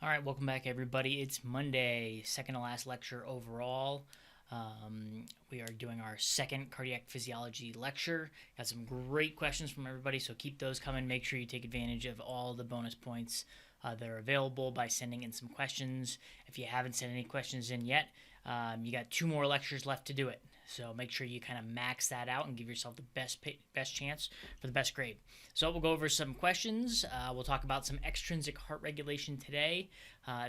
All right, welcome back, everybody. It's Monday, second to last lecture overall. We are doing our second cardiac physiology lecture. Got some great questions from everybody, so keep those coming. Make sure you take advantage of all the bonus points that are available by sending in some questions. If you haven't sent any questions in yet, you got 2 more lectures left to do it. So make sure you kind of max that out and give yourself the best chance for the best grade. So we'll go over some questions. We'll talk about some extrinsic heart regulation today,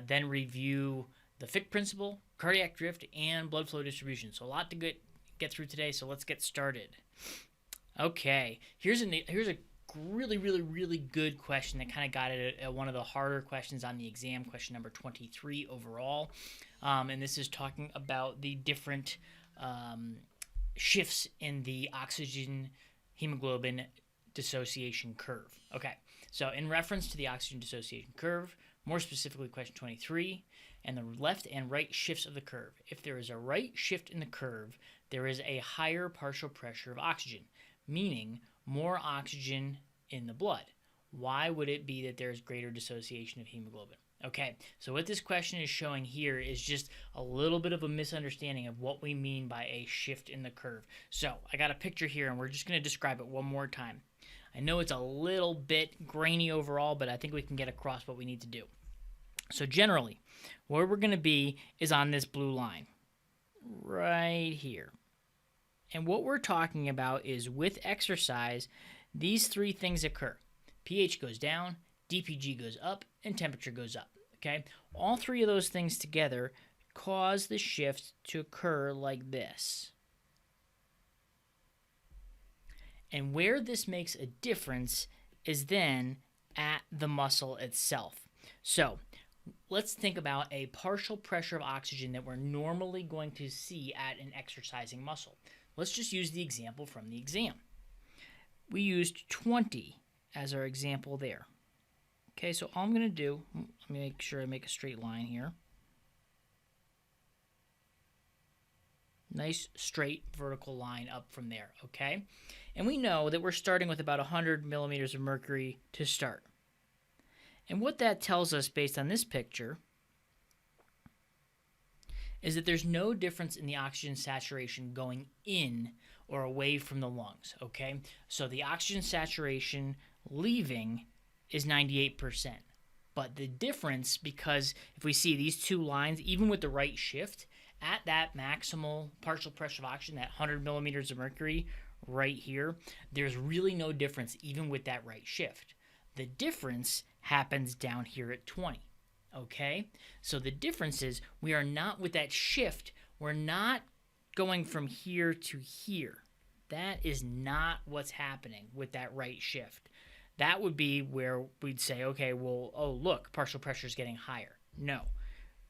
then review the Fick principle, cardiac drift, and blood flow distribution. So a lot to get through today, so let's get started. Okay, here's a really good question that kind of got at one of the harder questions on the exam, question number 23 overall. And this is talking about the different shifts in the oxygen hemoglobin dissociation curve. Okay, so in reference to the oxygen dissociation curve, more specifically question 23, and the left and right shifts of the curve. If there is a right shift in the curve, there is a higher partial pressure of oxygen, meaning more oxygen in the blood. Why would it be that there is greater dissociation of hemoglobin? Okay, so what this question is showing here is just a little bit of a misunderstanding of what we mean by a shift in the curve. So I got a picture here, and we're just going to describe it one more time. I know it's a little bit grainy overall, but I think we can get across what we need to do. So generally, where we're going to be is on this blue line, right here. And what we're talking about is with exercise, these 3 things occur. pH goes down, DPG goes up, and temperature goes up. Okay, all 3 of those things together cause the shift to occur like this. And where this makes a difference is then at the muscle itself. So let's think about a partial pressure of oxygen that we're normally going to see at an exercising muscle. Let's just use the example from the exam. We used 20 as our example there. Okay, so all I'm going to do, let me make sure I make a straight line here. Nice straight vertical line up from there, okay? And we know that we're starting with about 100 millimeters of mercury to start. And what that tells us based on this picture is that there's no difference in the oxygen saturation going in or away from the lungs, okay? So the oxygen saturation leaving is 98%. But the difference, because if we see these 2 lines, even with the right shift, at that maximal partial pressure of oxygen, that 100 millimeters of mercury right here, there's really no difference even with that right shift. The difference happens down here at 20. Okay? So the difference is we are not, with that shift, we're not going from here to here. That is not what's happening with that right shift. That would be where we'd say, okay, well, oh, look, partial pressure is getting higher. No.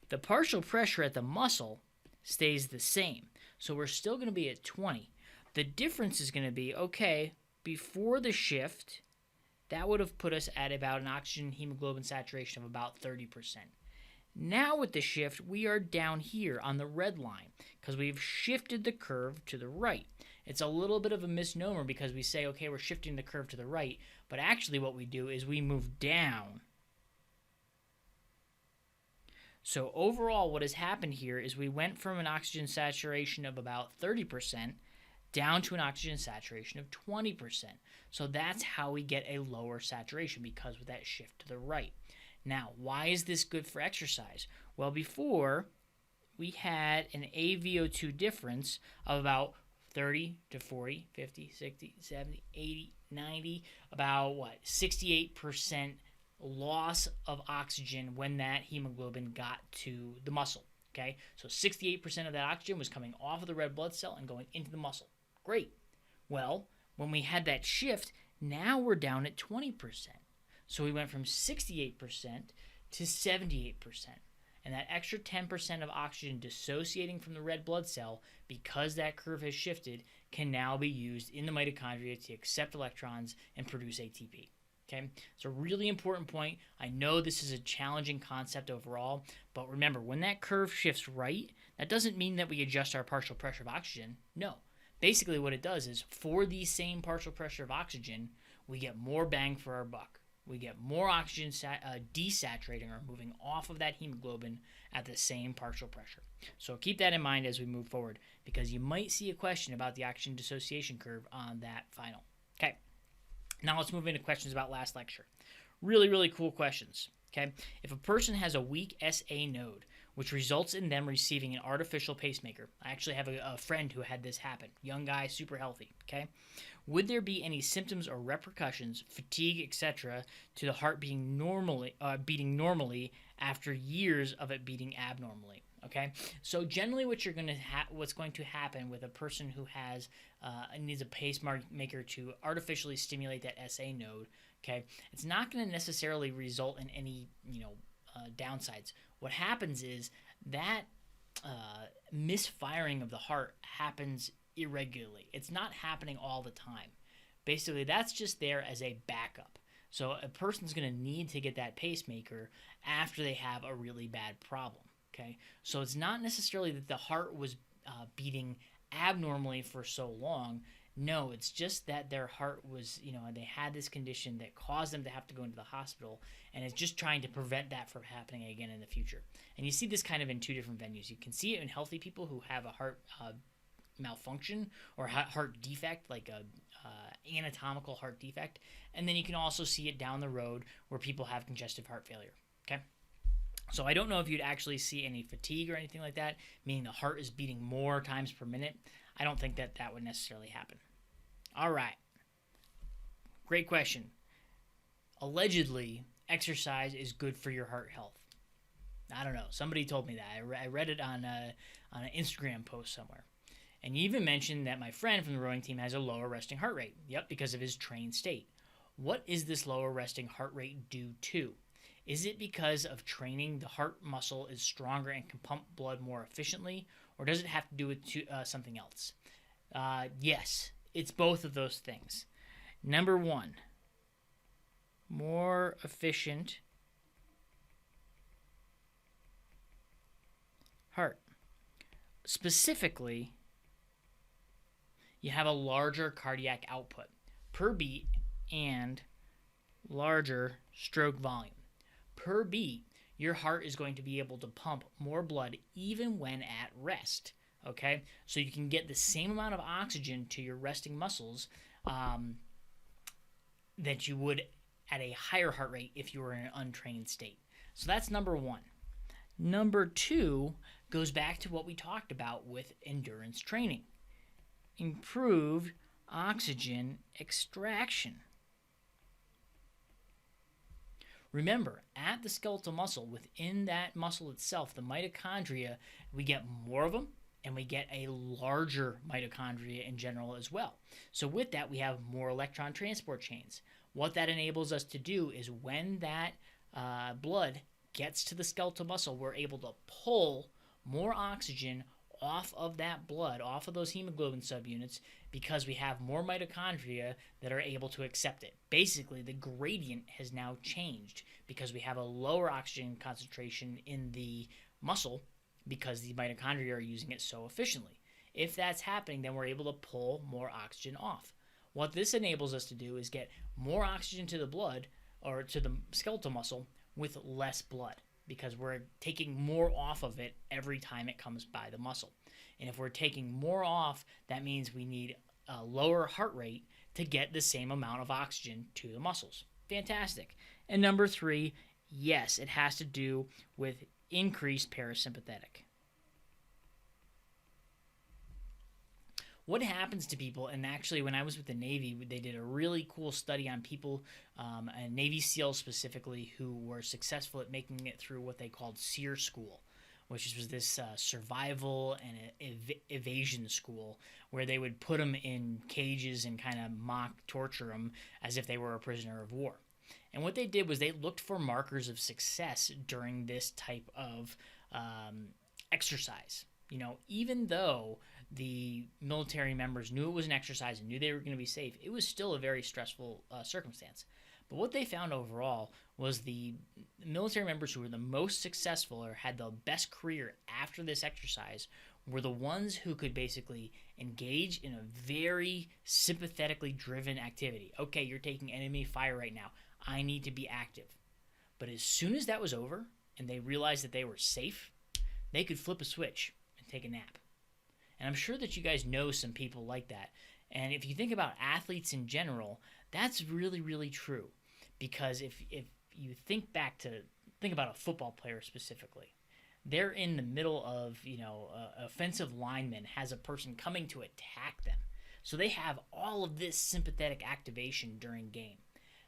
The partial pressure at the muscle stays the same. So we're still going to be at 20. The difference is going to be, okay, before the shift, that would have put us at about an oxygen hemoglobin saturation of about 30%. Now with the shift, we are down here on the red line because we've shifted the curve to the right. It's a little bit of a misnomer because we say, okay, we're shifting the curve to the right, but actually what we do is we move down. So overall, what has happened here is we went from an oxygen saturation of about 30% down to an oxygen saturation of 20%. So that's how we get a lower saturation, because of that shift to the right. Now, why is this good for exercise? Well, before, we had an AVO2 difference of about 30 to 40, 50, 60, 70, 80, 90, about 68% loss of oxygen when that hemoglobin got to the muscle. Okay, so 68% of that oxygen was coming off of the red blood cell and going into the muscle. Great. Well, when we had that shift, now we're down at 20%. So we went from 68% to 78%. And that extra 10% of oxygen dissociating from the red blood cell, because that curve has shifted, can now be used in the mitochondria to accept electrons and produce ATP. Okay, it's a really important point. I know this is a challenging concept overall, but remember, when that curve shifts right, that doesn't mean that we adjust our partial pressure of oxygen. No. Basically what it does is, for the same partial pressure of oxygen, we get more bang for our buck. we get more oxygen desaturating or moving off of that hemoglobin at the same partial pressure. So keep that in mind as we move forward, because you might see a question about the oxygen dissociation curve on that final. Okay, now let's move into questions about last lecture. Really, really cool questions. Okay, if a person has a weak SA node, which results in them receiving an artificial pacemaker. I actually have a friend who had this happen. Young guy, super healthy. Okay, would there be any symptoms or repercussions, fatigue, etc., to the heart beating normally after years of it beating abnormally? Okay, so generally, what's going to happen with a person who has needs a pacemaker to artificially stimulate that SA node? Okay, it's not going to necessarily result in any downsides. What happens is that misfiring of the heart happens irregularly. It's not happening all the time. Basically, that's just there as a backup. So a person's going to need to get that pacemaker after they have a really bad problem. Okay, so it's not necessarily that the heart was beating abnormally for so long. No, it's just that their heart was, they had this condition that caused them to have to go into the hospital, and it's just trying to prevent that from happening again in the future. And you see this kind of in two different venues. You can see it in healthy people who have a heart malfunction or heart defect, like a anatomical heart defect, and then you can also see it down the road where people have congestive heart failure. Okay, so I don't know if you'd actually see any fatigue or anything like that, meaning the heart is beating more times per minute. I don't think that would necessarily happen. All right, great question. Allegedly, exercise is good for your heart health. I don't know. Somebody told me that. I read it on an Instagram post somewhere. And you even mentioned that my friend from the rowing team has a lower resting heart rate. Yep, because of his trained state. What is this lower resting heart rate due to? Is it because of training, the heart muscle is stronger and can pump blood more efficiently? Or does it have to do with something else? Yes, it's both of those things. Number one, more efficient heart. Specifically, you have a larger cardiac output per beat and larger stroke volume. Per beat, your heart is going to be able to pump more blood even when at rest. Okay, so you can get the same amount of oxygen to your resting muscles that you would at a higher heart rate if you were in an untrained state. So that's number one. Number two goes back to what we talked about with endurance training. Improved oxygen extraction. Remember, at the skeletal muscle, within that muscle itself, the mitochondria, we get more of them, and we get a larger mitochondria in general as well. So with that, we have more electron transport chains. What that enables us to do is when that blood gets to the skeletal muscle, we're able to pull more oxygen off of that blood, off of those hemoglobin subunits, because we have more mitochondria that are able to accept it. Basically, the gradient has now changed because we have a lower oxygen concentration in the muscle because the mitochondria are using it so efficiently. If that's happening, then we're able to pull more oxygen off. What this enables us to do is get more oxygen to the blood or to the skeletal muscle with less blood, because we're taking more off of it every time it comes by the muscle. And if we're taking more off, that means we need a lower heart rate to get the same amount of oxygen to the muscles. Fantastic. And number three, yes, it has to do with increased parasympathetic. What happens to people, and actually when I was with the Navy, they did a really cool study on people, and Navy SEALs specifically, who were successful at making it through what they called SEER school, which was this survival and evasion school, where they would put them in cages and kind of mock torture them as if they were a prisoner of war. And what they did was they looked for markers of success during this type of exercise. Even though the military members knew it was an exercise and knew they were going to be safe, it was still a very stressful circumstance. But what they found overall was the military members who were the most successful or had the best career after this exercise were the ones who could basically engage in a very sympathetically driven activity. Okay, you're taking enemy fire right now. I need to be active. But as soon as that was over and they realized that they were safe, they could flip a switch and take a nap. And I'm sure that you guys know some people like that. And if you think about athletes in general, that's really, really true. Because if you think about a football player specifically, they're in the middle of, offensive lineman has a person coming to attack them. So they have all of this sympathetic activation during game.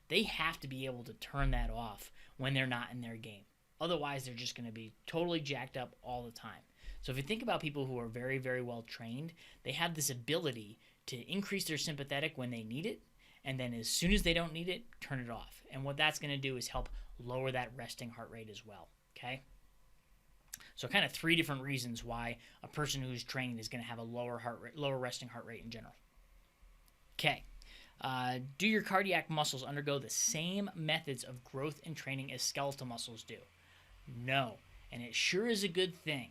They have to be able to turn that off when they're not in their game. Otherwise, they're just going to be totally jacked up all the time. So if you think about people who are very, very well trained, they have this ability to increase their sympathetic when they need it, and then as soon as they don't need it, turn it off. And what that's going to do is help lower that resting heart rate as well, okay? So kind of 3 different reasons why a person who's trained is going to have a lower resting heart rate in general. Okay. Do your cardiac muscles undergo the same methods of growth and training as skeletal muscles do? No. And it sure is a good thing.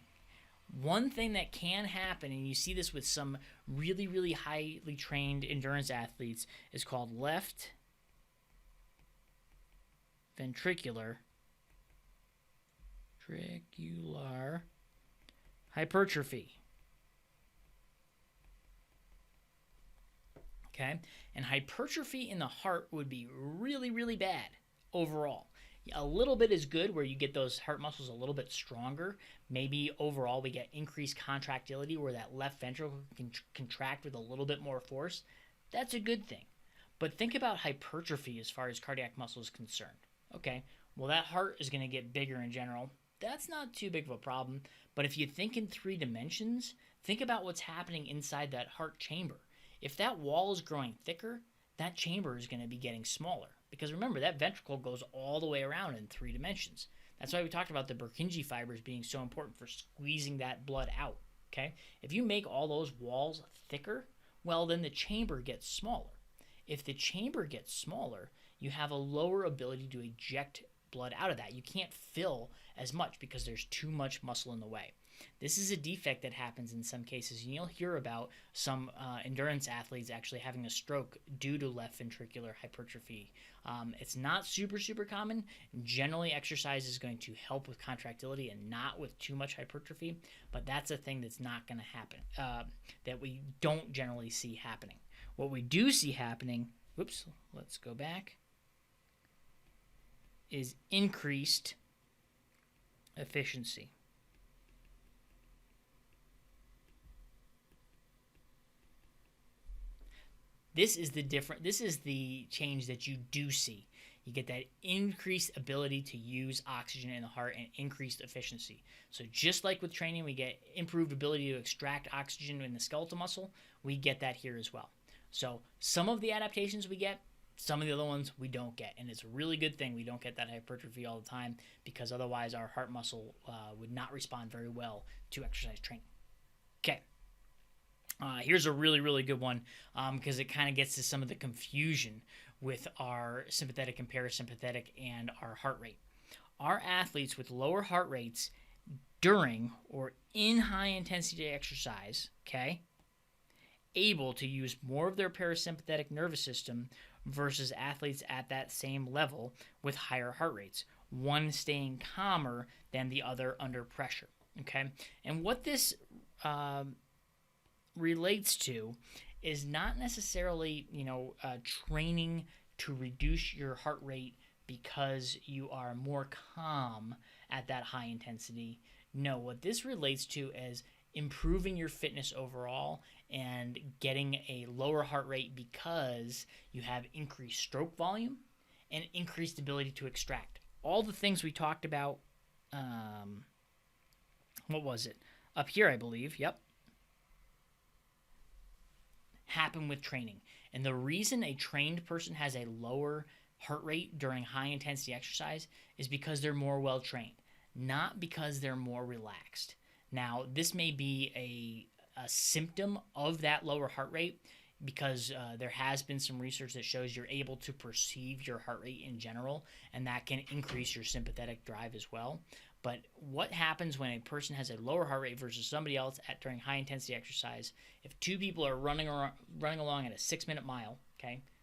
One thing that can happen, and you see this with some really, really highly trained endurance athletes, is called left ventricular hypertrophy. Okay? And hypertrophy in the heart would be really, really bad overall. A little bit is good where you get those heart muscles a little bit stronger. Maybe overall we get increased contractility where that left ventricle can contract with a little bit more force. That's a good thing. But think about hypertrophy as far as cardiac muscle is concerned. Okay, well that heart is going to get bigger in general. That's not too big of a problem. But if you think in 3 dimensions, think about what's happening inside that heart chamber. If that wall is growing thicker, that chamber is going to be getting smaller. Because remember, that ventricle goes all the way around in 3 dimensions. That's why we talked about the Purkinje fibers being so important for squeezing that blood out. Okay? If you make all those walls thicker, well, then the chamber gets smaller. If the chamber gets smaller, you have a lower ability to eject blood out of that. You can't fill as much because there's too much muscle in the way. This is a defect that happens in some cases, and you'll hear about some endurance athletes actually having a stroke due to left ventricular hypertrophy. It's not super, super common. Generally, exercise is going to help with contractility and not with too much hypertrophy, but that's a thing that's not going to happen, that we don't generally see happening. What we do see happening, let's go back, is increased efficiency. This is the change that you do see. You get that increased ability to use oxygen in the heart and increased efficiency. So just like with training, we get improved ability to extract oxygen in the skeletal muscle, we get that here as well. So some of the adaptations we get, some of the other ones we don't get. And it's a really good thing we don't get that hypertrophy all the time, because otherwise our heart muscle would not respond very well to exercise training. Okay. Here's a really, really good one because it kind of gets to some of the confusion with our sympathetic and parasympathetic and our heart rate. Our athletes with lower heart rates during or in high-intensity exercise, able to use more of their parasympathetic nervous system versus athletes at that same level with higher heart rates, one staying calmer than the other under pressure, And what this relates to is not necessarily, training to reduce your heart rate because you are more calm at that high intensity. No, what this relates to is improving your fitness overall and getting a lower heart rate because you have increased stroke volume and increased ability to extract. All the things we talked about, what was it? Up here, I believe, happen with training. And the reason a trained person has a lower heart rate during high intensity exercise is because they're more well trained, not because they're more relaxed. Now, this may be a symptom of that lower heart rate because there has been some research that shows you're able to perceive your heart rate in general, and that can increase your sympathetic drive as well. But what happens when a person has a lower heart rate versus somebody else during high-intensity exercise? If 2 people are running along at a 6-minute mile,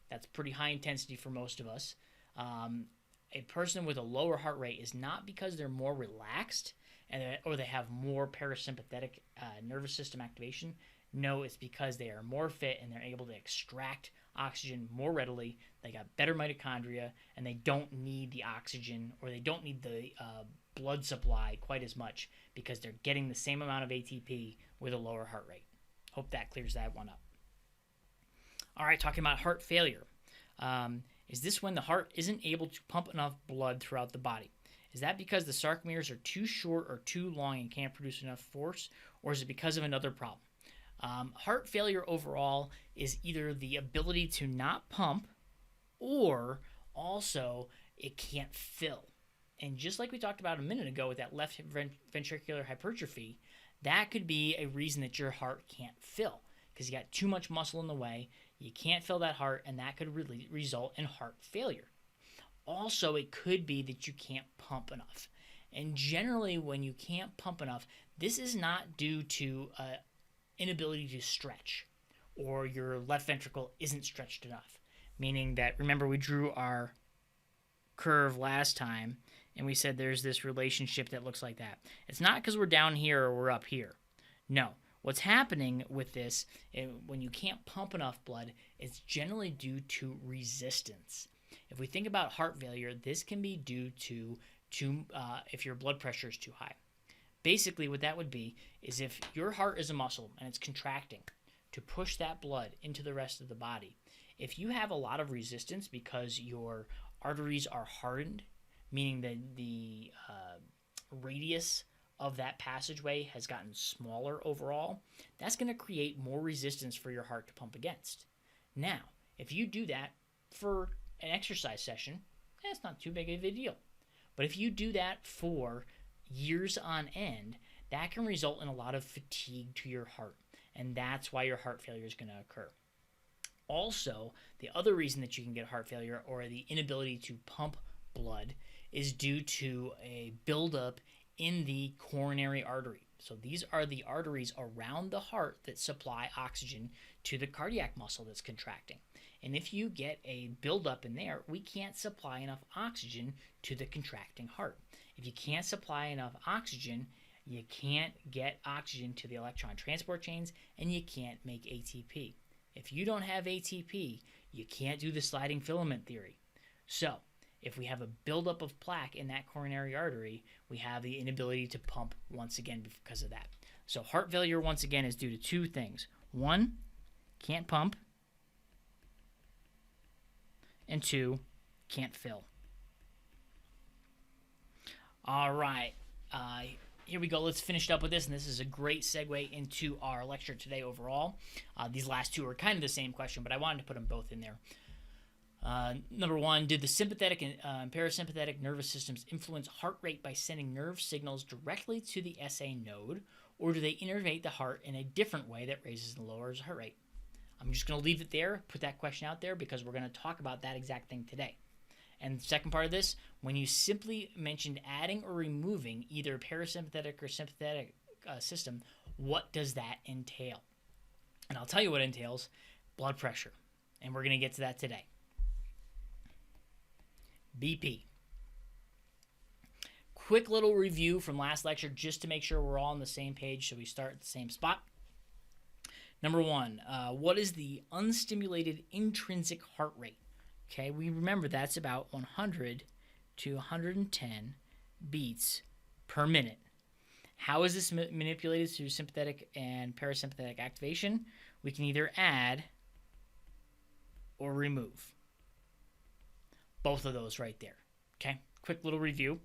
that's pretty high intensity for most of us. A person with a lower heart rate is not because they're more relaxed or they have more parasympathetic nervous system activation. No, it's because they are more fit and they're able to extract oxygen more readily. They got better mitochondria and they don't need the oxygen, or they don't need the blood supply quite as much because they're getting the same amount of ATP with a lower heart rate. Hope that clears that one up. All right, talking about heart failure. Is this when the heart isn't able to pump enough blood throughout the body? Is that because the sarcomeres are too short or too long and can't produce enough force, or is it because of another problem? Heart failure overall is either the ability to not pump, or also it can't fill. And just like we talked about a minute ago with that left ventricular hypertrophy, that could be a reason that your heart can't fill, because you got too much muscle in the way. You can't fill that heart, and that could really result in heart failure. Also, it could be that you can't pump enough. And generally, when you can't pump enough, this is not due to inability to stretch, or your left ventricle isn't stretched enough. Meaning that, remember, we drew our curve last time, and we said there's this relationship that looks like that. It's not because we're down here or we're up here. No. What's happening with this, when you can't pump enough blood, it's generally due to resistance. If we think about heart failure, this can be due to if your blood pressure is too high. Basically, what that would be is if your heart is a muscle and it's contracting to push that blood into the rest of the body. If you have a lot of resistance because your arteries are hardened, meaning that the radius of that passageway has gotten smaller overall, that's going to create more resistance for your heart to pump against. Now, if you do that for an exercise session, that's not too big of a deal. But if you do that for years on end, that can result in a lot of fatigue to your heart, and that's why your heart failure is going to occur. Also, the other reason that you can get heart failure, or the inability to pump blood, is due to a buildup in the coronary artery. So these are the arteries around the heart that supply oxygen to the cardiac muscle that's contracting. And if you get a buildup in there, we can't supply enough oxygen to the contracting heart. If you can't supply enough oxygen, you can't get oxygen to the electron transport chains, and you can't make ATP. If you don't have ATP, you can't do the sliding filament theory. So if we have a buildup of plaque in that coronary artery, we have the inability to pump once again because of that. So heart failure, once again, is due to two things. One, can't pump. And two, can't fill. All right. Here we go. Let's finish up with this, and this is a great segue into our lecture today overall. These last two are kind of the same question, but I wanted to put them both in there. Number one, did the sympathetic and parasympathetic nervous systems influence heart rate by sending nerve signals directly to the SA node, or do they innervate the heart in a different way that raises and lowers heart rate? I'm just going to leave it there, put that question out there, because we're going to talk about that exact thing today. And the second part of this, when you simply mentioned adding or removing either parasympathetic or sympathetic system, what does that entail? And I'll tell you what it entails: blood pressure. And we're going to get to that today. BP. Quick little review from last lecture just to make sure we're all on the same page so we start at the same spot. Number one, what is the unstimulated intrinsic heart rate? Okay, we remember that's about 100 to 110 beats per minute. How is this manipulated through sympathetic and parasympathetic activation? We can either add or remove. Both of those right there. Okay, quick little review.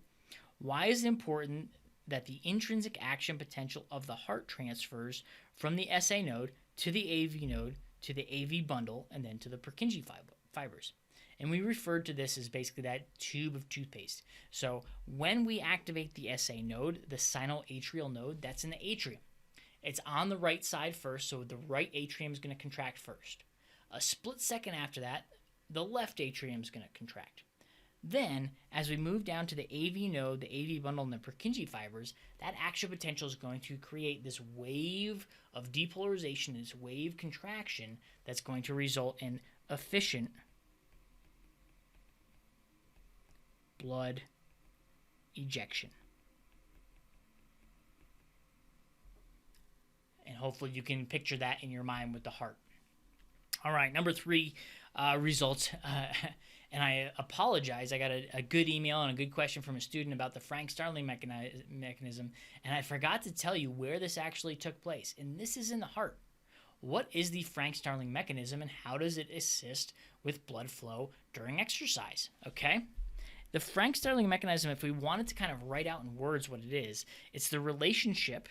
Why is it important that the intrinsic action potential of the heart transfers from the SA node to the AV node to the AV bundle and then to the Purkinje fibers? And we referred to this as basically that tube of toothpaste. So when we activate the SA node, the sinoatrial node, that's in the atrium. It's on the right side first, so the right atrium is going to contract first. A split second after that, the left atrium is going to contract. Then, as we move down to the AV node, the AV bundle, and the Purkinje fibers, that action potential is going to create this wave of depolarization, this wave contraction that's going to result in efficient blood ejection. And hopefully you can picture that in your mind with the heart. All right, number 3 results. And I apologize. I got a good email and a good question from a student about the Frank-Starling mechanism. And I forgot to tell you where this actually took place. And this is in the heart. What is the Frank-Starling mechanism and how does it assist with blood flow during exercise? Okay? The Frank-Starling mechanism, if we wanted to kind of write out in words what it is, it's the relationship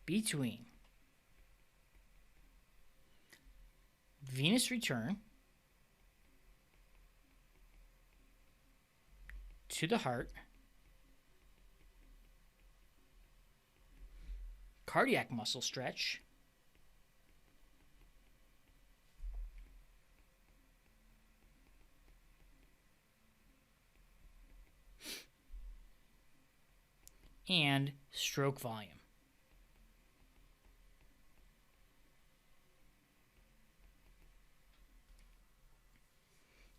between venous return to the heart, cardiac muscle stretch, and stroke volume.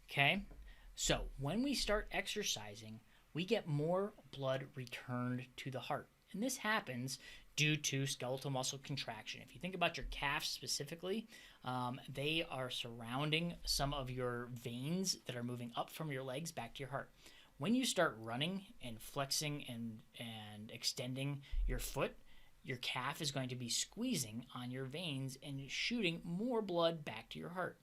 Okay, so when we start exercising, we get more blood returned to the heart. And this happens due to skeletal muscle contraction. If you think about your calves specifically, they are surrounding some of your veins that are moving up from your legs back to your heart. When you start running and flexing and extending your foot, your calf is going to be squeezing on your veins and shooting more blood back to your heart.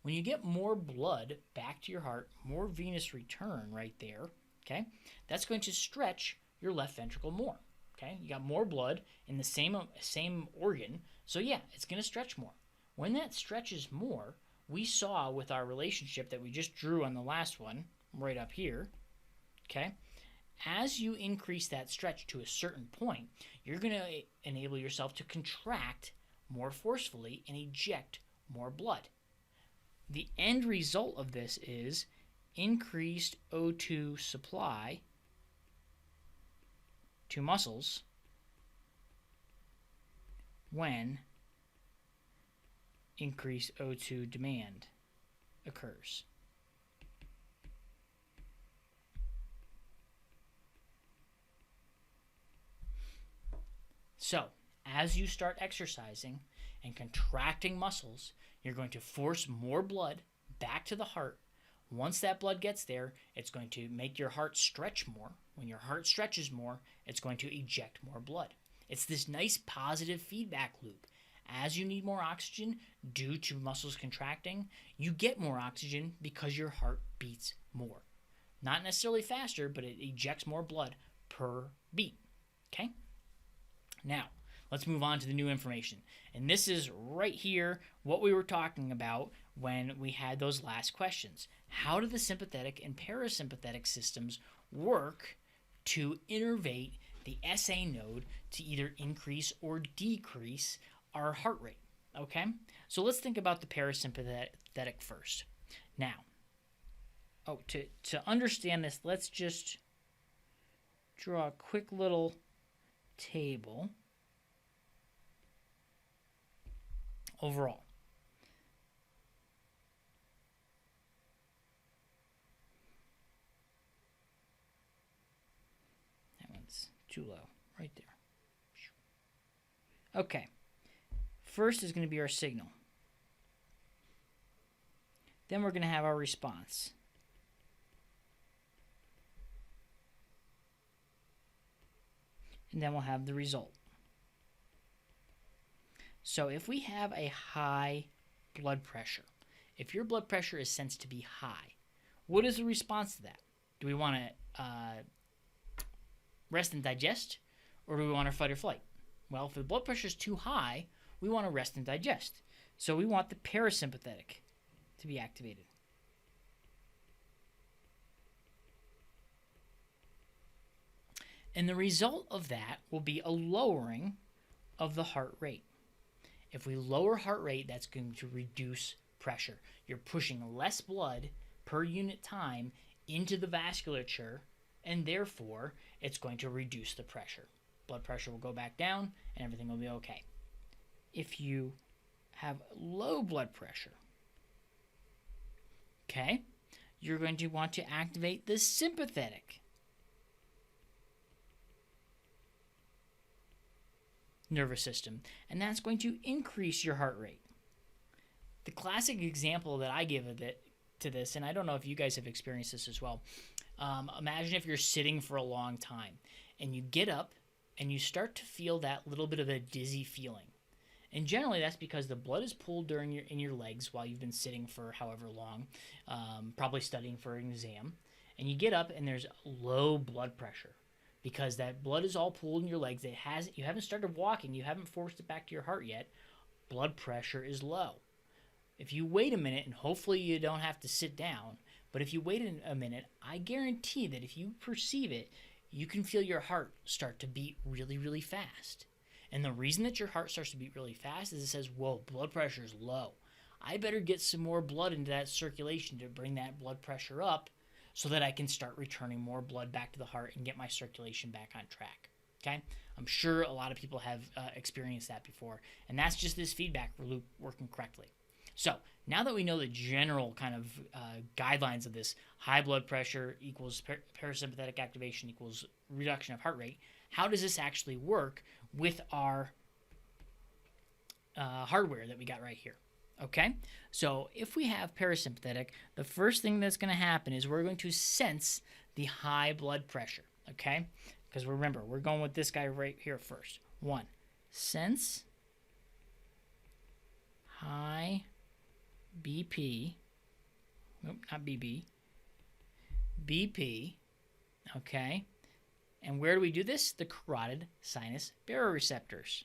When you get more blood back to your heart, more venous return right there, okay, that's going to stretch your left ventricle more. Okay, you got more blood in the same organ, so yeah, it's going to stretch more. When that stretches more, we saw with our relationship that we just drew on the last one, right up here, okay, as you increase that stretch to a certain point, you're going to enable yourself to contract more forcefully and eject more blood. The end result of this is increased O2 supply to muscles when increased O2 demand occurs. So, as you start exercising and contracting muscles, you're going to force more blood back to the heart. Once that blood gets there, it's going to make your heart stretch more. When your heart stretches more, it's going to eject more blood. It's this nice positive feedback loop. As you need more oxygen due to muscles contracting, you get more oxygen because your heart beats more. Not necessarily faster, but it ejects more blood per beat. Okay? Now, let's move on to the new information. And this is right here what we were talking about when we had those last questions. How do the sympathetic and parasympathetic systems work to innervate the SA node to either increase or decrease our heart rate? Okay? So let's think about the parasympathetic first. Now, to understand this, let's just draw a quick little table overall. That one's too low, right there. Okay, first is going to be our signal. Then we're going to have our response. And then we'll have the result. So if we have a high blood pressure, if your blood pressure is sensed to be high, what is the response to that? Do we want to rest and digest, or do we want to fight or flight? Well, if the blood pressure is too high, we want to rest and digest. So we want the parasympathetic to be activated. And the result of that will be a lowering of the heart rate. If we lower heart rate, that's going to reduce pressure. You're pushing less blood per unit time into the vasculature, and therefore it's going to reduce the pressure. Blood pressure will go back down, and everything will be okay. If you have low blood pressure, okay, you're going to want to activate the sympathetic nervous system, and that's going to increase your heart rate. The classic example that I give of it to this, and I don't know if you guys have experienced this as well, imagine if you're sitting for a long time and you get up and you start to feel that little bit of a dizzy feeling. And generally that's because the blood is pooled in your legs while you've been sitting for however long, probably studying for an exam. And you get up and there's low blood pressure because that blood is all pooled in your legs. You haven't started walking. You haven't forced it back to your heart yet. Blood pressure is low. If you wait a minute, and hopefully you don't have to sit down, but if you wait a minute, I guarantee that if you perceive it, you can feel your heart start to beat really, really fast. And the reason that your heart starts to beat really fast is it says, whoa, blood pressure is low. I better get some more blood into that circulation to bring that blood pressure up so that I can start returning more blood back to the heart and get my circulation back on track. Okay? I'm sure a lot of people have experienced that before. And that's just this feedback loop working correctly. So now that we know the general kind of guidelines of this, high blood pressure equals parasympathetic activation equals reduction of heart rate, how does this actually work with our hardware that we got right here? Okay, so if we have parasympathetic, the first thing that's going to happen is we're going to sense the high blood pressure, okay? Because remember, we're going with this guy right here first. 1, sense high BP, nope, not BB, BP, okay? And where do we do this? The carotid sinus baroreceptors.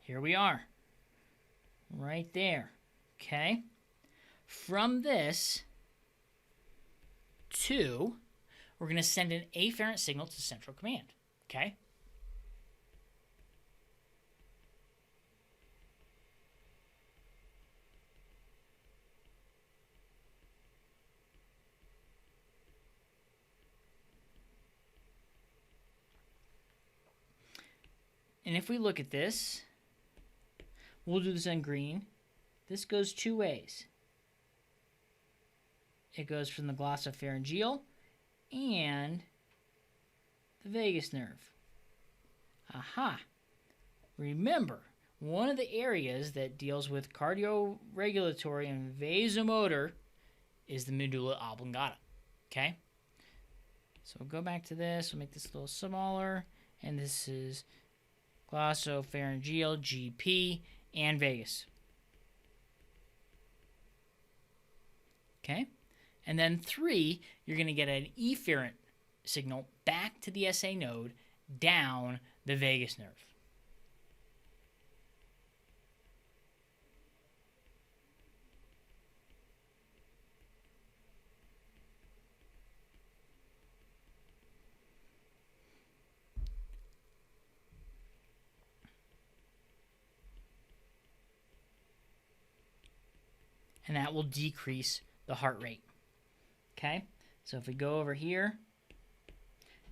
Here we are, right there, okay? From this, we're going to send an afferent signal to central command, okay? And if we look at this, we'll do this on green. This goes 2 ways. It goes from the glossopharyngeal and the vagus nerve. Aha! Remember, one of the areas that deals with cardioregulatory and vasomotor is the medulla oblongata. Okay? So we'll go back to this. We'll make this a little smaller. And this is glossopharyngeal, GP, and vagus. Okay? And then 3, you're going to get an efferent signal back to the SA node down the vagus nerve. And that will decrease the heart rate. Okay, so if we go over here,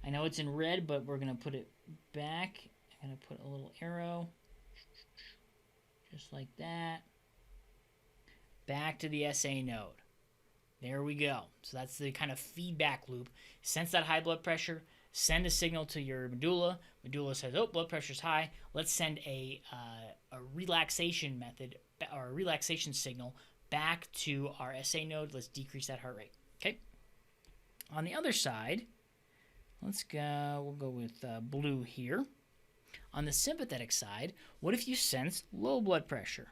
I know it's in red, but we're going to put it back. I'm going to put a little arrow, just like that, back to the SA node. There we go. So that's the kind of feedback loop. Sense that high blood pressure, send a signal to your medulla. Medulla says, oh, blood pressure's high. Let's send a relaxation method or a relaxation signal back to our SA node. Let's decrease that heart rate. Okay. On the other side, let's go. We'll go with blue here. On the sympathetic side, what if you sense low blood pressure?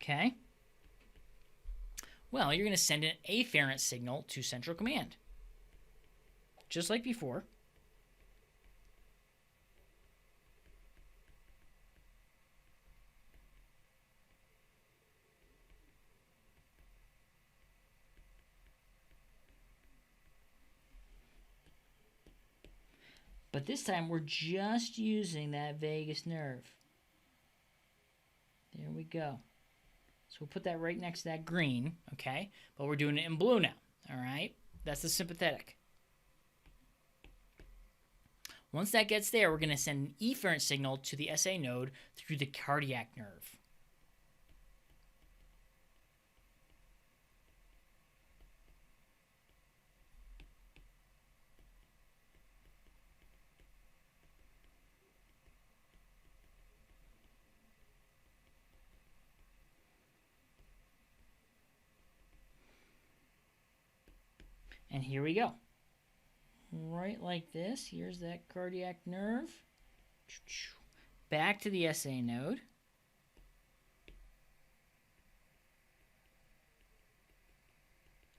Okay. Well, you're going to send an afferent signal to central command, just like before. But this time we're just using that vagus nerve. There we go. So we'll put that right next to that green, okay? But we're doing it in blue now, all right? That's the sympathetic. Once that gets there, we're going to send an efferent signal to the SA node through the cardiac nerve. And here we go. Right like this. Here's that cardiac nerve. Back to the SA node.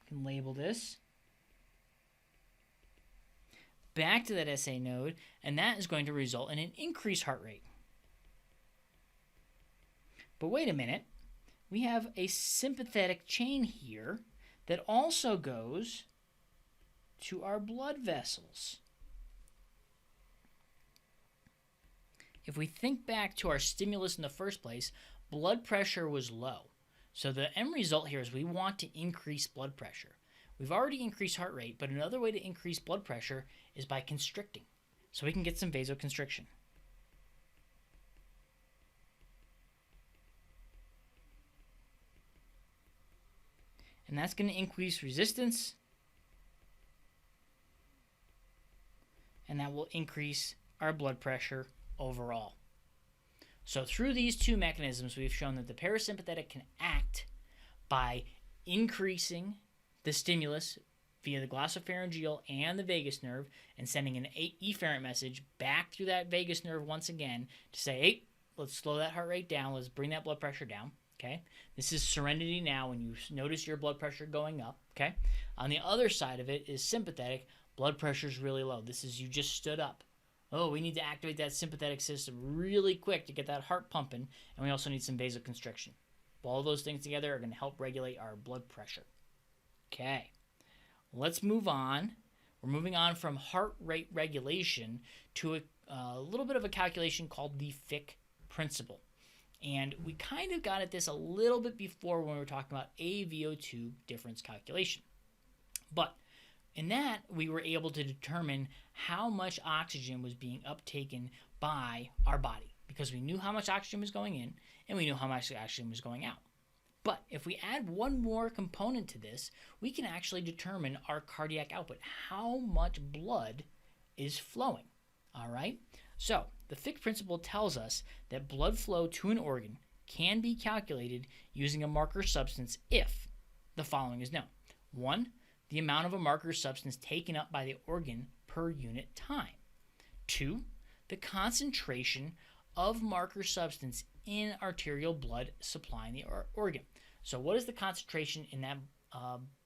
You can label this. Back to that SA node, and that is going to result in an increased heart rate. But wait a minute. We have a sympathetic chain here that also goes to our blood vessels. If we think back to our stimulus in the first place, blood pressure was low. So the end result here is we want to increase blood pressure. We've already increased heart rate, but another way to increase blood pressure is by constricting. So we can get some vasoconstriction. And that's going to increase resistance, and that will increase our blood pressure overall. So through these two mechanisms, we've shown that the parasympathetic can act by increasing the stimulus via the glossopharyngeal and the vagus nerve and sending an efferent message back through that vagus nerve once again to say, hey, let's slow that heart rate down, let's bring that blood pressure down. Okay, this is serenity now when you notice your blood pressure going up. Okay, on the other side of it is sympathetic. Blood pressure is really low. This is you just stood up. Oh, we need to activate that sympathetic system really quick to get that heart pumping, and we also need some vasoconstriction. All those things together are going to help regulate our blood pressure. Okay, let's move on. We're moving on from heart rate regulation to a little bit of a calculation called the Phys principle. And we kind of got at this a little bit before when we were talking about AVO2 difference calculation. But in that, we were able to determine how much oxygen was being uptaken by our body because we knew how much oxygen was going in and we knew how much oxygen was going out. But if we add one more component to this, we can actually determine our cardiac output, how much blood is flowing. All right? So the Phys principle tells us that blood flow to an organ can be calculated using a marker substance if the following is known. 1, the amount of a marker substance taken up by the organ per unit time. 2, the concentration of marker substance in arterial blood supplying the organ. So what is the concentration in that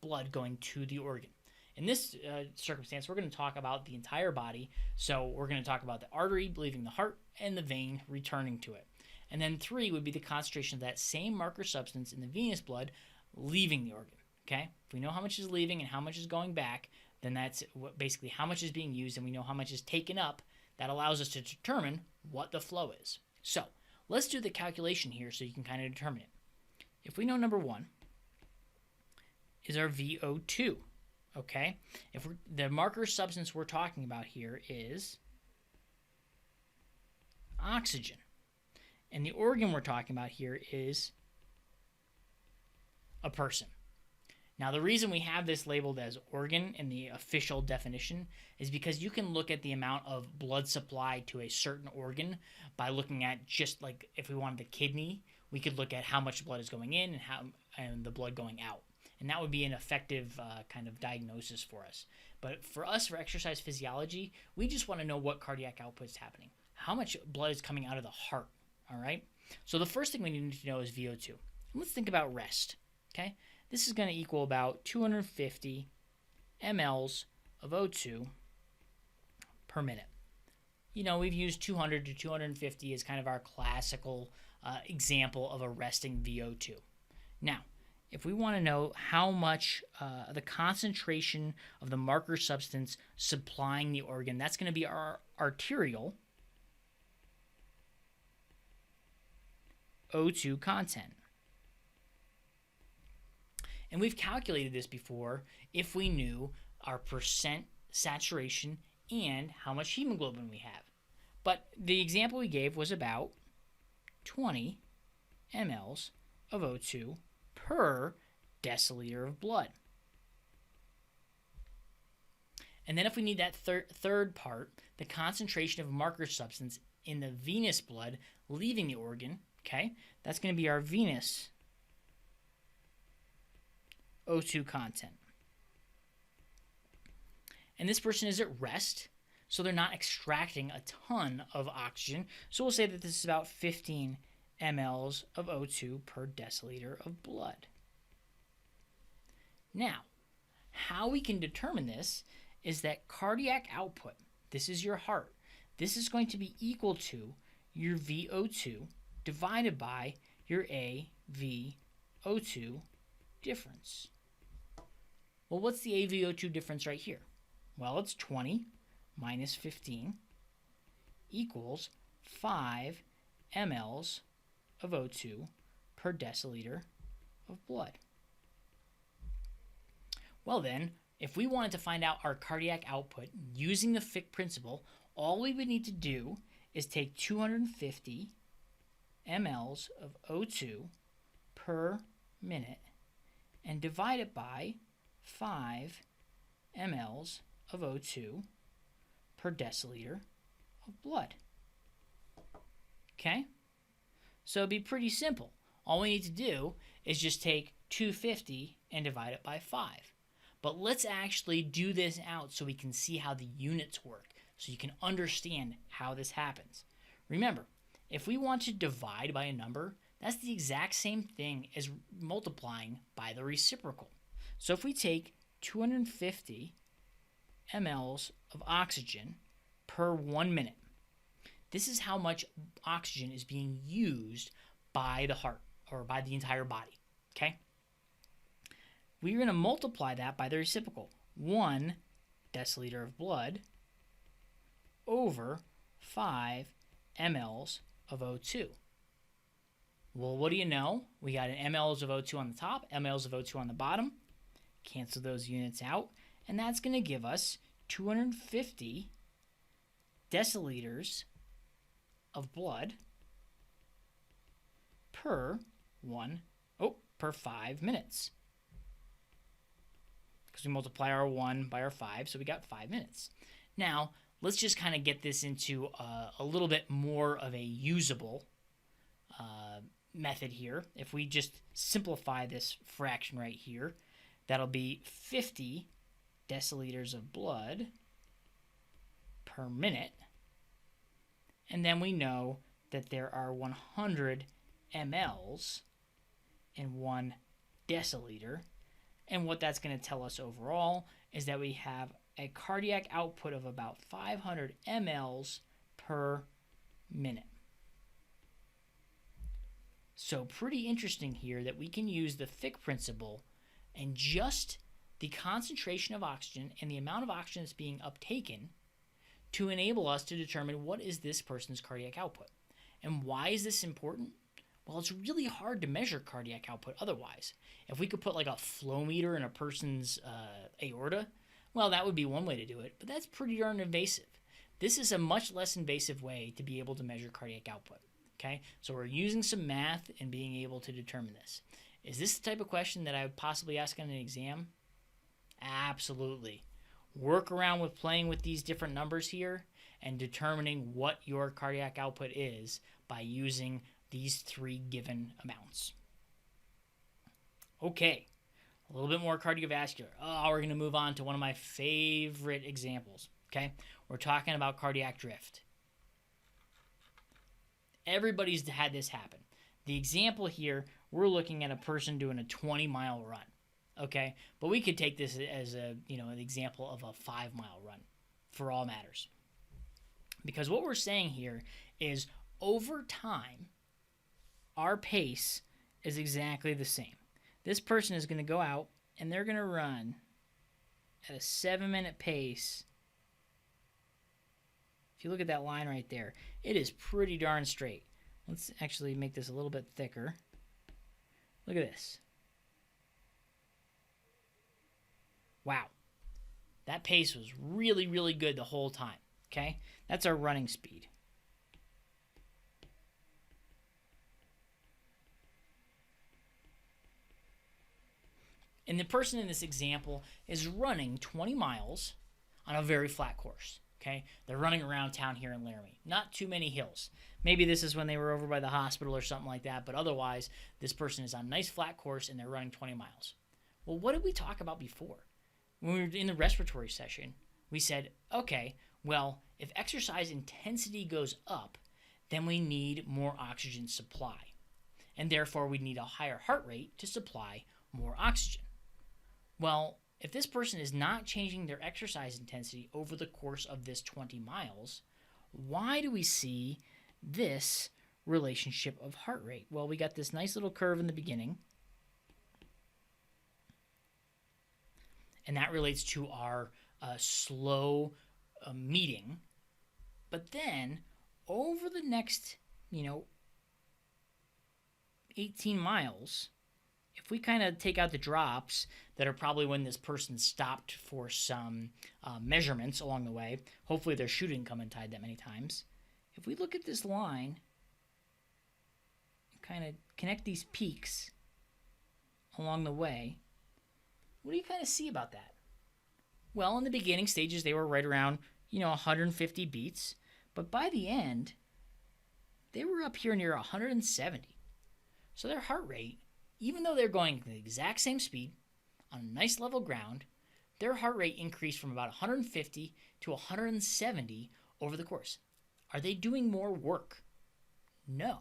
blood going to the organ? In this circumstance, we're going to talk about the entire body. So we're going to talk about the artery leaving the heart and the vein returning to it. And then 3 would be the concentration of that same marker substance in the venous blood leaving the organ. Okay? If we know how much is leaving and how much is going back, then that's basically how much is being used, and we know how much is taken up. That allows us to determine what the flow is. So let's do the calculation here so you can kind of determine it. If we know number 1 is our VO2, okay? If the marker substance we're talking about here is oxygen. And the organ we're talking about here is a person. Now, the reason we have this labeled as organ in the official definition is because you can look at the amount of blood supply to a certain organ by looking at just like if we wanted the kidney, we could look at how much blood is going in and the blood going out. And that would be an effective kind of diagnosis for us. But for us, for exercise physiology, we just want to know what cardiac output is happening. How much blood is coming out of the heart, all right? So the first thing we need to know is VO2. And let's think about rest, okay? This is going to equal about 250 mLs of O2 per minute. You know, we've used 200 to 250 as kind of our classical example of a resting VO2. Now, if we want to know how much the concentration of the marker substance supplying the organ, that's going to be our arterial O2 content. And we've calculated this before if we knew our percent saturation and how much hemoglobin we have. But the example we gave was about 20 mLs of O2 per deciliter of blood. And then if we need that third part, the concentration of marker substance in the venous blood leaving the organ, okay, that's going to be our venous O2 content. And this person is at rest, so they're not extracting a ton of oxygen. So we'll say that this is about 15 mLs of O2 per deciliter of blood. Now, how we can determine this is that cardiac output, this is your heart, this is going to be equal to your VO2 divided by your AVO2 difference. Well, what's the AVO2 difference right here? Well, it's 20 minus 15 equals 5 mLs of O2 per deciliter of blood. Well then, if we wanted to find out our cardiac output using the Fick principle, all we would need to do is take 250 mLs of O2 per minute and divide it by 5 mLs of O2 per deciliter of blood. Okay? So it'd be pretty simple. All we need to do is just take 250 and divide it by 5. But let's actually do this out so we can see how the units work, so you can understand how this happens. Remember, if we want to divide by a number, that's the exact same thing as multiplying by the reciprocal. So if we take 250 mLs of oxygen per 1 minute, this is how much oxygen is being used by the heart or by the entire body, okay? We're going to multiply that by the reciprocal. 1 deciliter of blood over 5 mLs of O2. Well, what do you know? We got an mLs of O2 on the top, mLs of O2 on the bottom. Cancel those units out, and that's going to give us 250 deciliters of blood per 5 minutes. Because we multiply our 1 by our 5, so we got 5 minutes. Now, let's just kind of get this into a little bit more of a usable method here. If we just simplify this fraction right here, that'll be 50 deciliters of blood per minute. And then we know that there are 100 mLs in 1 deciliter. And what that's going to tell us overall is that we have a cardiac output of about 500 mLs per minute. So pretty interesting here that we can use the Fick principle and just the concentration of oxygen and the amount of oxygen that's being uptaken to enable us to determine what is this person's cardiac output. And why is this important? Well, it's really hard to measure cardiac output otherwise. If we could put like a flow meter in a person's aorta, well, that would be one way to do it, but that's pretty darn invasive. This is a much less invasive way to be able to measure cardiac output. Okay, so we're using some math and being able to determine this. Is this the type of question that I would possibly ask on an exam? Absolutely. Work around with playing with these different numbers here and determining what your cardiac output is by using these 3 given amounts. Okay, a little bit more cardiovascular. We're going to move on to one of my favorite examples. Okay, we're talking about cardiac drift. Everybody's had this happen. The example here, we're looking at a person doing a 20-mile run. Okay, but we could take this as an example of a 5-mile run for all matters. Because what we're saying here is over time, our pace is exactly the same. This person is going to go out and they're going to run at a 7-minute pace. If you look at that line right there, it is pretty darn straight. Let's actually make this a little bit thicker. Look at this. Wow. That pace was really, really good the whole time. Okay? That's our running speed. And the person in this example is running 20 miles on a very flat course. Okay? They're running around town here in Laramie. Not too many hills. Maybe this is when they were over by the hospital or something like that, but otherwise, this person is on a nice flat course and they're running 20 miles. Well, what did we talk about before? When we were in the respiratory session, we said, okay, well, if exercise intensity goes up, then we need more oxygen supply. And therefore, we need a higher heart rate to supply more oxygen. Well, if this person is not changing their exercise intensity over the course of this 20 miles, why do we see this relationship of heart rate? Well, we got this nice little curve in the beginning, and that relates to our slow meeting. But then over the next, 18 miles, if we kind of take out the drops that are probably when this person stopped for some measurements along the way, hopefully their shoe didn't come untied that many times. If we look at this line, kind of connect these peaks along the way, what do you kind of see about that? Well, in the beginning stages, they were right around, 150 beats. But by the end, they were up here near 170. So their heart rate, even though they're going the exact same speed on a nice level ground, their heart rate increased from about 150 to 170 over the course. Are they doing more work? No.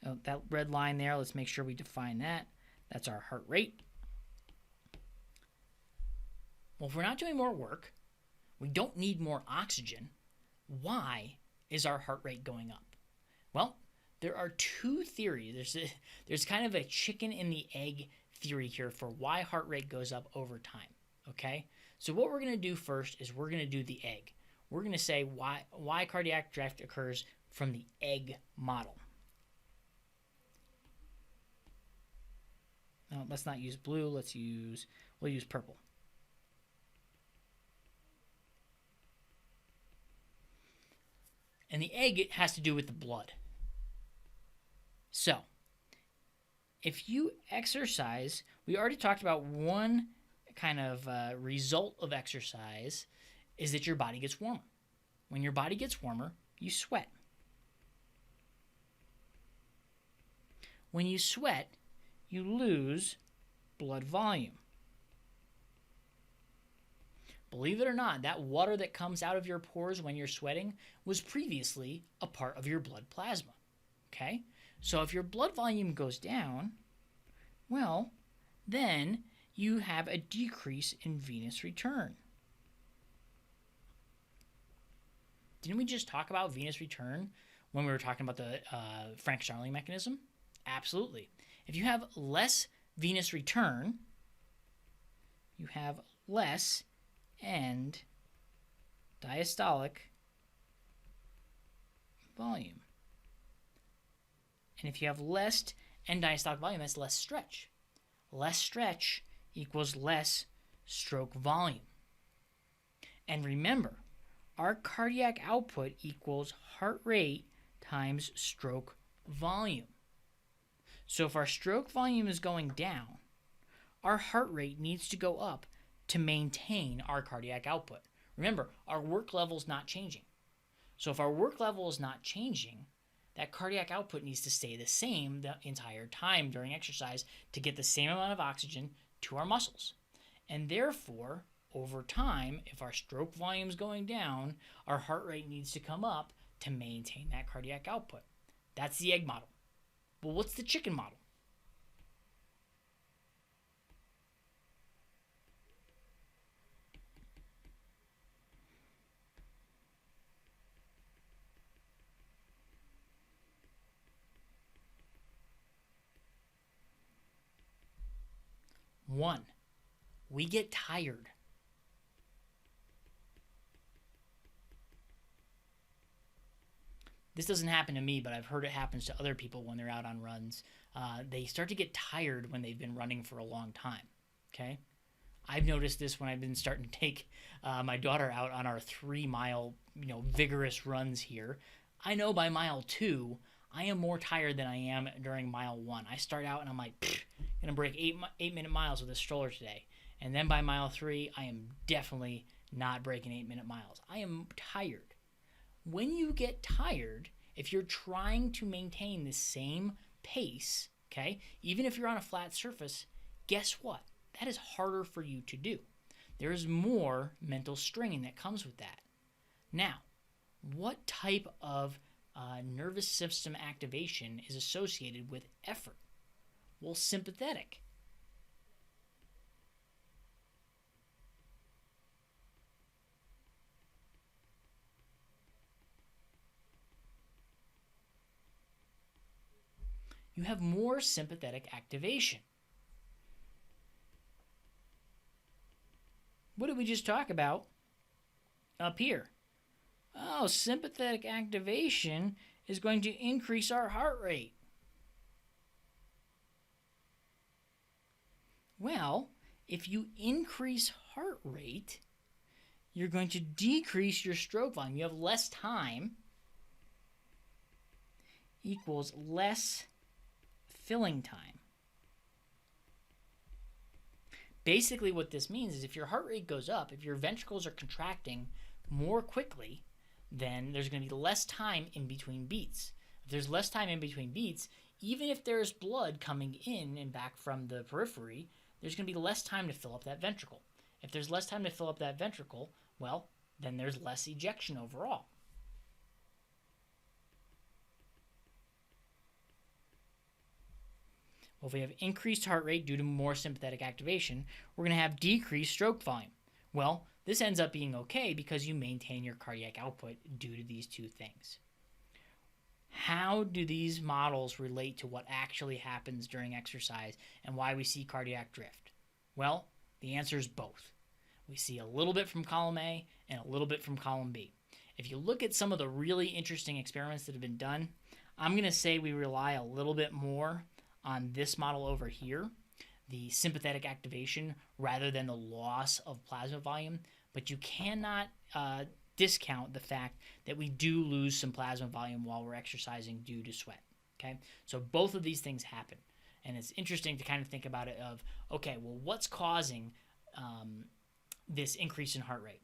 Oh, that red line there, let's make sure we define that. That's our heart rate. Well, if we're not doing more work, we don't need more oxygen, why is our heart rate going up? Well, there are two theories. There's kind of a chicken and the egg theory here for why heart rate goes up over time, okay? So what we're going to do first is we're going to do the egg. We're going to say why cardiac drift occurs from the egg model. No, let's not use blue. We'll use purple. And the egg has to do with the blood. So, if you exercise, we already talked about one kind of result of exercise is that your body gets warmer. When your body gets warmer, you sweat. When you sweat, you lose blood volume. Believe it or not, that water that comes out of your pores when you're sweating was previously a part of your blood plasma. Okay? So if your blood volume goes down, well, then you have a decrease in venous return. Didn't we just talk about venous return when we were talking about the Frank-Starling mechanism? Absolutely. If you have less venous return, you have less end diastolic volume. And if you have less end diastolic volume, that's less stretch. Less stretch equals less stroke volume. And remember, our cardiac output equals heart rate times stroke volume. So if our stroke volume is going down, our heart rate needs to go up to maintain our cardiac output. Remember, our work level is not changing. So if our work level is not changing, that cardiac output needs to stay the same the entire time during exercise to get the same amount of oxygen to our muscles. And therefore, over time, if our stroke volume is going down, our heart rate needs to come up to maintain that cardiac output. That's the egg model. Well, what's the chicken model? One, we get tired. this doesn't happen to me, but I've heard it happens to other people when they're out on runs. They start to get tired when they've been running for a long time. Okay, I've noticed this when I've been starting to take my daughter out on our 3-mile, vigorous runs here. I know by mile 2, I am more tired than I am during mile 1. I start out and I'm like, gonna break 8-minute miles with this stroller today, and then by mile 3, I am definitely not breaking 8-minute miles. I am tired. When you get tired, if you're trying to maintain the same pace, okay, even if you're on a flat surface, guess what? That is harder for you to do. There is more mental strain that comes with that. Now, what type of nervous system activation is associated with effort? Well, sympathetic. You have more sympathetic activation. What did we just talk about up here? Oh, sympathetic activation is going to increase our heart rate. Well, if you increase heart rate, you're going to decrease your stroke volume. You have less time equals less filling time. Basically what this means is if your heart rate goes up, if your ventricles are contracting more quickly, then there's going to be less time in between beats. If there's less time in between beats, even if there's blood coming in and back from the periphery, there's going to be less time to fill up that ventricle. If there's less time to fill up that ventricle, well, then there's less ejection overall. Well, if we have increased heart rate due to more sympathetic activation, we're going to have decreased stroke volume. Well, this ends up being okay because you maintain your cardiac output due to these two things. How do these models relate to what actually happens during exercise and why we see cardiac drift? Well, the answer is both. We see a little bit from column A and a little bit from column B. If you look at some of the really interesting experiments that have been done, I'm going to say we rely a little bit more on this model over here, the sympathetic activation, rather than the loss of plasma volume. But you cannot discount the fact that we do lose some plasma volume while we're exercising due to sweat. Okay, so both of these things happen, and it's interesting to kind of think about it of, okay, well, what's causing this increase in heart rate?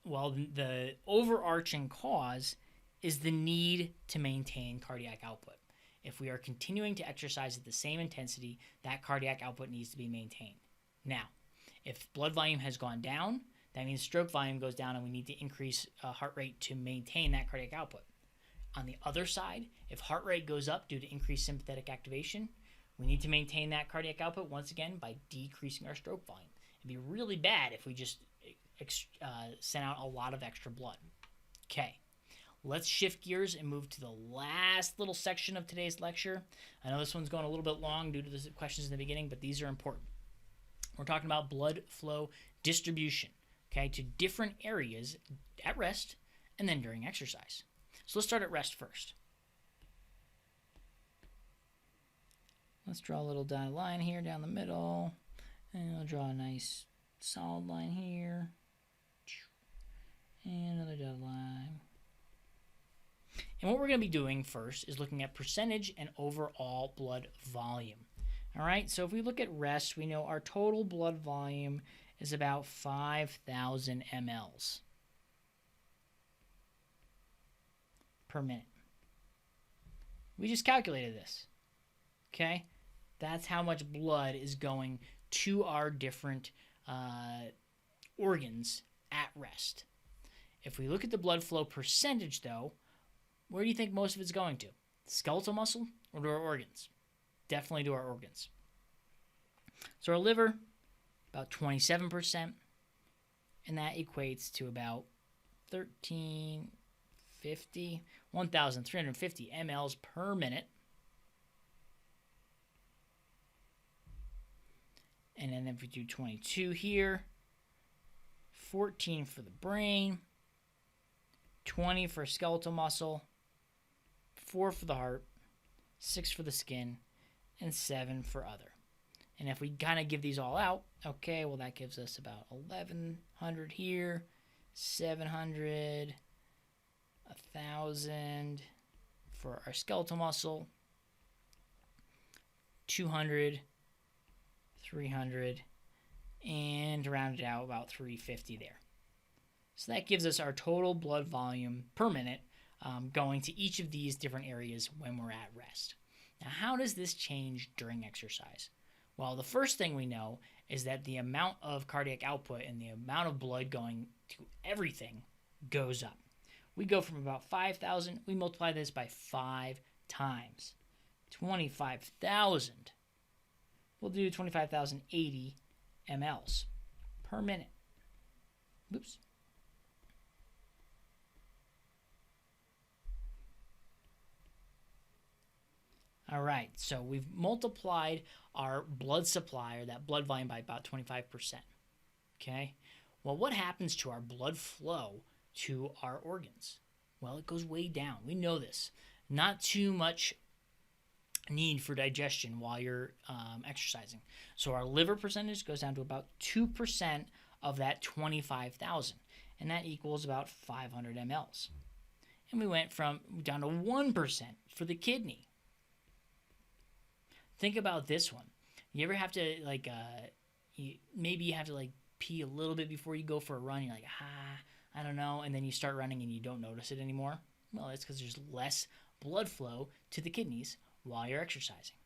Well, the overarching cause is the need to maintain cardiac output. If we are continuing to exercise at the same intensity, that cardiac output needs to be maintained. Now, if blood volume has gone down, that means stroke volume goes down and we need to increase heart rate to maintain that cardiac output. On the other side, if heart rate goes up due to increased sympathetic activation, we need to maintain that cardiac output once again by decreasing our stroke volume. It'd be really bad if we just sent out a lot of extra blood. Okay. Let's shift gears and move to the last little section of today's lecture. I know this one's going a little bit long due to the questions in the beginning, but these are important. We're talking about blood flow distribution, okay, to different areas at rest and then during exercise. So let's start at rest first. Let's draw a little dotted line here down the middle, and I'll draw a nice solid line here, and another dotted line. And what we're going to be doing first is looking at percentage and overall blood volume. All right, so if we look at rest, we know our total blood volume is about 5,000 mLs per minute. We just calculated this, okay? That's how much blood is going to our different organs at rest. If we look at the blood flow percentage, though, where do you think most of it's going to? Skeletal muscle or to our organs? Definitely to our organs. So our liver, about 27%, and that equates to about 1,350 mLs per minute. And then if we do 22 here, 14 for the brain, 20 for skeletal muscle, 4 for the heart, 6 for the skin, and 7 for other. And if we kind of give these all out, okay, well, that gives us about 1,100 here, 700, 1,000 for our skeletal muscle, 200, 300, and round it out about 350 there. So that gives us our total blood volume per minute going to each of these different areas when we're at rest. Now, how does this change during exercise? Well, the first thing we know is that the amount of cardiac output and the amount of blood going to everything goes up. We go from about 5,000, we multiply this by 5 times. 25,000. We'll do 25,080 mLs per minute. Oops. All right, so we've multiplied our blood supply, or that blood volume, by about 25%. Okay? Well, what happens to our blood flow to our organs? Well, it goes way down. We know this. Not too much need for digestion while you're exercising. So our liver percentage goes down to about 2% of that 25,000, and that equals about 500 mLs. And we went down to 1% for the kidney. Think about this one. You ever have to maybe you have to pee a little bit before you go for a run. You're like, I don't know, and then you start running and you don't notice it anymore. Well, it's because there's less blood flow to the kidneys while you're exercising.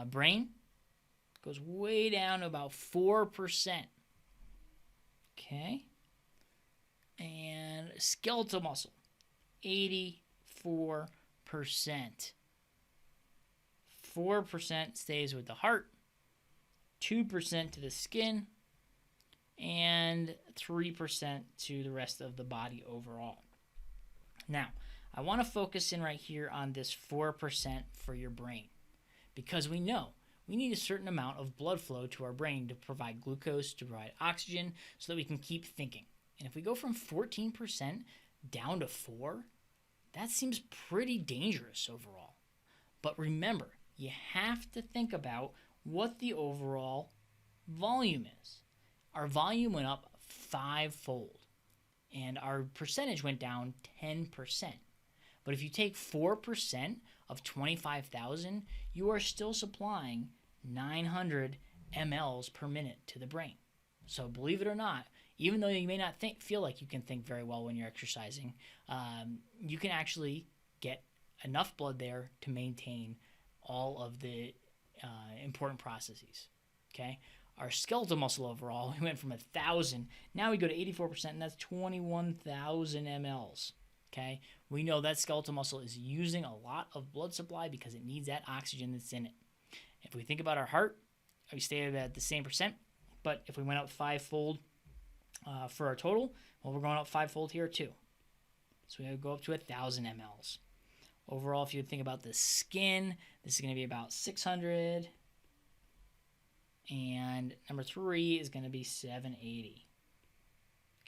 Brain goes way down to about 4%. Okay, and skeletal muscle, 84%. 4% stays with the heart, 2% to the skin, and 3% to the rest of the body overall. Now, I want to focus in right here on this 4% for your brain, because we know we need a certain amount of blood flow to our brain to provide glucose, to provide oxygen, so that we can keep thinking. And if we go from 14% down to 4%, that seems pretty dangerous overall. But remember, you have to think about what the overall volume is. Our volume went up 5-fold, and our percentage went down 10%. But if you take 4% of 25,000, you are still supplying 900 mLs per minute to the brain. So believe it or not, even though you may not feel like you can think very well when you're exercising, you can actually get enough blood there to maintain all of the important processes. Okay, our skeletal muscle overall, we went from 1,000, now we go to 84%, and that's 21,000 mLs. Okay, we know that skeletal muscle is using a lot of blood supply because it needs that oxygen that's in it. If we think about our heart, we stayed at the same percent, but if we went up 5-fold for our total, well, we're going up 5-fold here too. So we go up to 1,000 mLs. Overall, if you think about the skin, this is going to be about 600. And number 3 is going to be 780.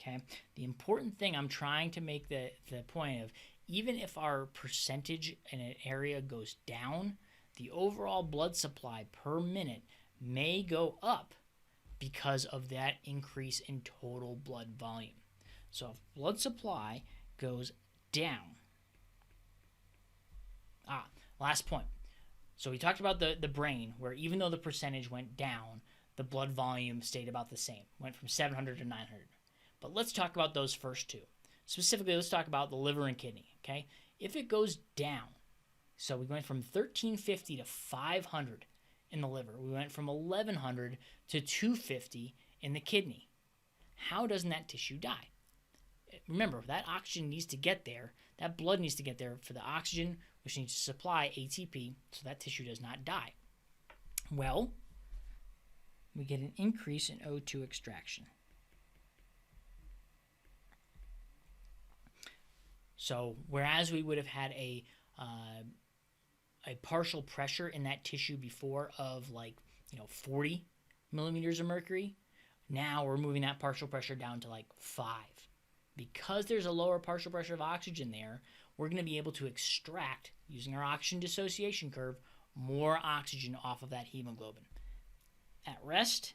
Okay? The important thing I'm trying to make the point of, even if our percentage in an area goes down, the overall blood supply per minute may go up because of that increase in total blood volume. So if blood supply goes down, last point. So we talked about the brain, where even though the percentage went down, the blood volume stayed about the same. Went from 700 to 900. But let's talk about those first two. Specifically, let's talk about the liver and kidney, okay? If it goes down, so we went from 1,350 to 500 in the liver. We went from 1,100 to 250 in the kidney. How doesn't that tissue die? Remember, that oxygen needs to get there. That blood needs to get there for the oxygen, which needs to supply ATP, so that tissue does not die. Well, we get an increase in O2 extraction. So whereas we would have had a partial pressure in that tissue before of 40 millimeters of mercury, now we're moving that partial pressure down to 5. Because there's a lower partial pressure of oxygen there, we're going to be able to extract, using our oxygen dissociation curve, more oxygen off of that hemoglobin. At rest,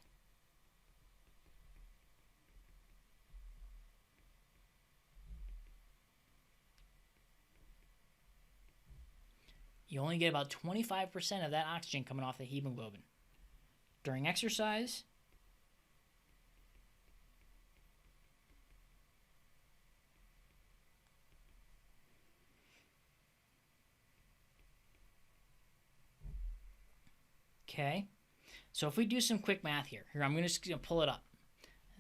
you only get about 25% of that oxygen coming off the hemoglobin. During exercise, okay, so if we do some quick math here, I'm just going to pull it up.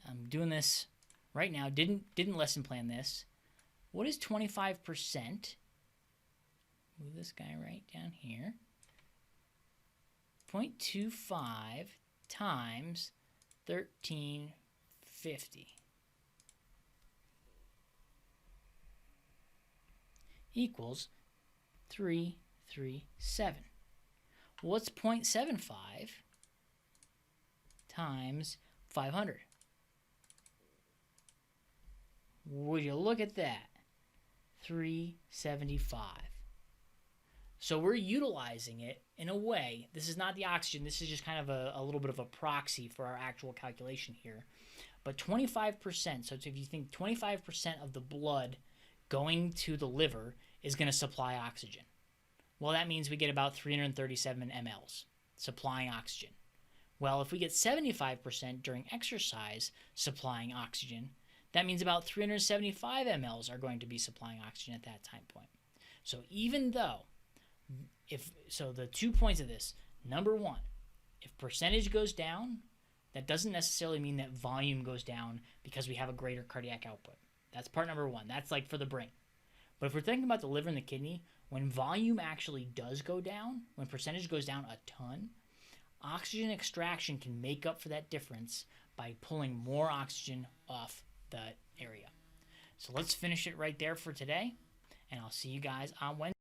I'm doing this right now. Didn't lesson plan this. What is 25%? Move this guy right down here. 0.25 times 1350 equals 337. What's 0.75 times 500? Would you look at that? 375. So we're utilizing it in a way. This is not the oxygen. This is just kind of a little bit of a proxy for our actual calculation here. But 25%, so if you think 25% of the blood going to the liver is going to supply oxygen. Well, that means we get about 337 mLs supplying oxygen. Well, if we get 75% during exercise supplying oxygen, that means about 375 mLs are going to be supplying oxygen at that time point. So even though, the 2 points of this, number one, if percentage goes down, that doesn't necessarily mean that volume goes down because we have a greater cardiac output. That's part number one. That's like for the brain. But if we're thinking about the liver and the kidney, when volume actually does go down, when percentage goes down a ton, oxygen extraction can make up for that difference by pulling more oxygen off the area. So let's finish it right there for today, and I'll see you guys on Wednesday.